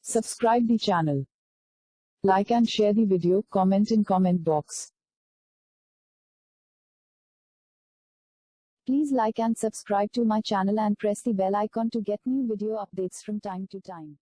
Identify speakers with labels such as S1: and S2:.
S1: Subscribe the channel. Like and share the video, comment in comment box. Please like and subscribe to my channel and press the bell icon to get new video updates from time to time.